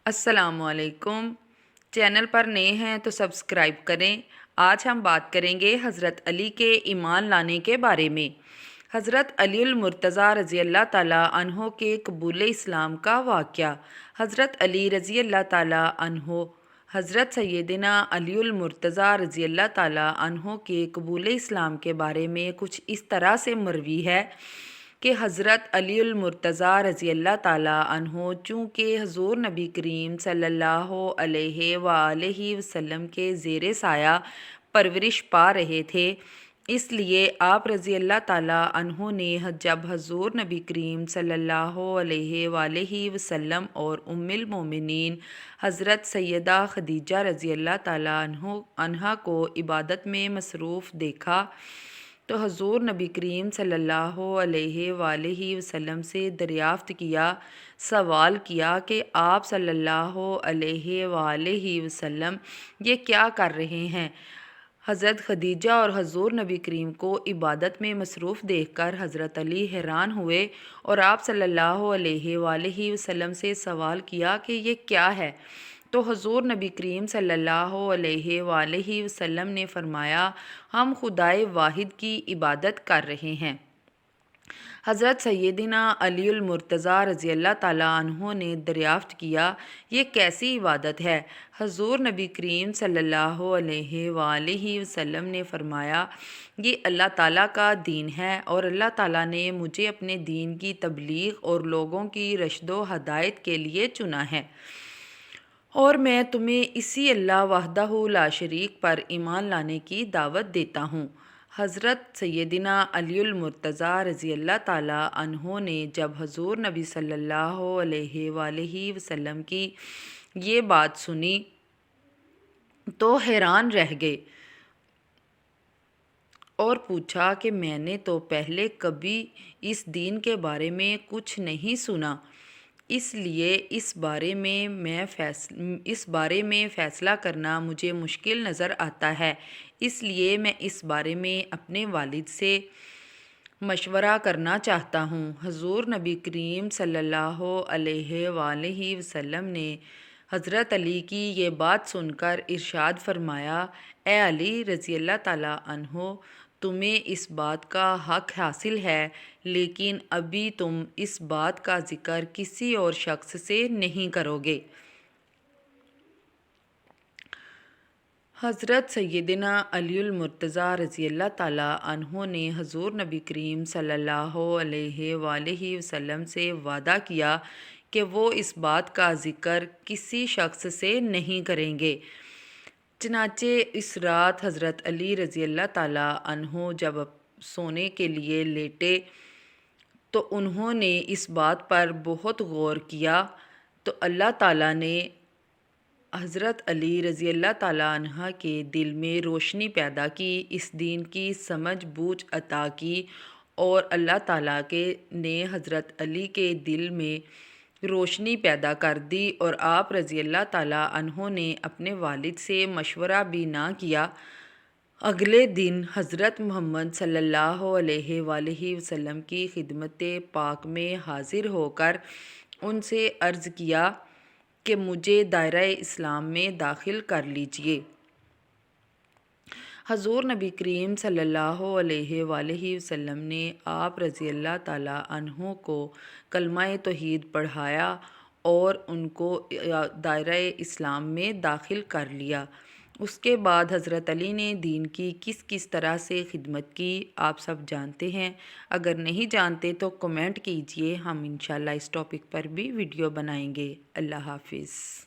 अस्सलाम वालेकुम। चैनल पर नए हैं तो सब्सक्राइब करें। आज हम बात करेंगे हज़रत अली के ईमान लाने के बारे में। हज़रत अलीउल मुर्तज़ा रज़ी अल्लाह ताला अन्हो के कबूल इस्लाम का वाक़या। हज़रत अली रज़ी अल्लाह ताला अन्हो हज़रत सैयदना अलीउल मुर्तज़ा रज़ी अल्लाह ताला अन्हो के कबूल इस्लाम के बारे में कुछ इस तरह से मरवी है कि हज़रत अलीउल मुर्तज़ा रज़ी अल्लाह ताला अन्हो चूँकि हुज़ूर नबी करीम सल्लल्लाहु अलैहि वालैहि वसल्लम के ज़ेरे साया परवरिश पा रहे थे, इसलिए आप रज़ी अल्लाह ताला अन्हो ने जब हुज़ूर नबी करीम सल्लल्लाहु अलैहि वालैहि वसल्लम और उम्मुल मोमिनीन हज़रत सैयदा खदीजा रज़ी अल्लाह ताला अन्हा को इबादत में मसरूफ़ देखा तो हुज़ूर नबी करीम सल्लल्लाहु अलैहि वालैहि वसल्लम से दरियाफ़्त किया, सवाल किया कि आप सल्लल्लाहु अलैहि वालैहि वसल्लम ये क्या कर रहे हैं। हज़रत खदीजा और हुज़ूर नबी करीम को इबादत में मसरूफ़ देखकर हज़रत अली हैरान हुए और आप सल्लल्लाहु अलैहि वालैहि वसल्लम से सवाल किया कि ये क्या है। तो हुज़ूर नबी करीम सल्लल्लाहु अलैहि वालैहि वसल्लम ने फ़रमाया, हम खुदाए वाहिद की इबादत कर रहे हैं। हज़रत सैयदना अलीउल मुर्तज़ा रज़ी अल्लाह ताला अन्हो ने दरियाफ़्त किया, ये कैसी इबादत है। हुज़ूर नबी करीम सल्लल्लाहु अलैहि वालैहि वसल्लम ने फ़रमाया, ये अल्लाह ताला का दीन है और अल्लाह ताला ने मुझे अपने दीन की तबलीग और लोगों की रशदो हदायत के लिए चुना है और मैं तुम्हें इसी अल्लाह वहदहू ला शरीक पर ईमान लाने की दावत देता हूँ। हज़रत सैयदना अलीउल मुर्तज़ा रज़ी अल्लाह ताला अन्हो ने जब हुज़ूर नबी सल्लल्लाहु अलैहि वालैहि वसल्लम की ये बात सुनी तो हैरान रह गए और पूछा कि मैंने तो पहले कभी इस दीन के बारे में कुछ नहीं सुना, इसलिए इस बारे में फ़ैसला करना मुझे मुश्किल नज़र आता है। इसलिए मैं इस बारे में अपने वालिद से मशवरा करना चाहता हूँ। हुज़ूर नबी करीम सल्लल्लाहु अलैहि वालैहि वसल्लम ने हज़रत अली की ये बात सुनकर इरशाद फरमाया, ए अली रज़ी अल्लाह ताला अन्हो, तुम्हें इस बात का हक़ हासिल है, लेकिन अभी तुम इस बात का ज़िक्र किसी और शख्स से नहीं करोगे। हज़रत सैयदना अलीउल मुर्तज़ा रज़ी अल्लाह ताला अन्हो ने हुज़ूर नबी करीम सल्लल्लाहु अलैहि वालैहि वसल्लम से वादा किया कि वो इस बात का ज़िक्र किसी शख्स से नहीं करेंगे। चनाचे इस रात हज़रत अली रज़ी अल्लाह ताला अन्हो जब सोने के लिए लेटे तो उन्होंने इस बात पर बहुत गौर किया तो अल्लाह ताला ने हज़रत अली रज़ी अल्लाह ताला अन्हा के दिल में रोशनी पैदा की, इस दीन की समझ बूझ अता की और अल्लाह ताला ने हज़रत अली के दिल में रोशनी पैदा कर दी और आप रज़ी अल्लाह ताला अन्हो ने अपने वालिद से मशवरा भी ना किया। अगले दिन हज़रत मोहम्मद सल्लल्लाहु अलैहि वालैहि वसल्लम की खिदमत पाक में हाज़िर होकर उनसे अर्ज़ किया कि मुझे दायरा इस्लाम में दाखिल कर लीजिए। हुज़ूर नबी करीम सल्लल्लाहु अलैहि वालैहि वसल्लम ने आप रज़ी अल्लाह ताला अन्हो को कलमा तौहीद पढ़ाया और उनको दायरा इस्लाम में दाखिल कर लिया। उसके बाद हज़रत अली ने दीन की किस किस तरह से खिदमत की आप सब जानते हैं। अगर नहीं जानते तो कमेंट कीजिए, हम इंशाल्लाह इस टॉपिक पर भी वीडियो बनाएंगे। अल्लाह हाफ़िज़।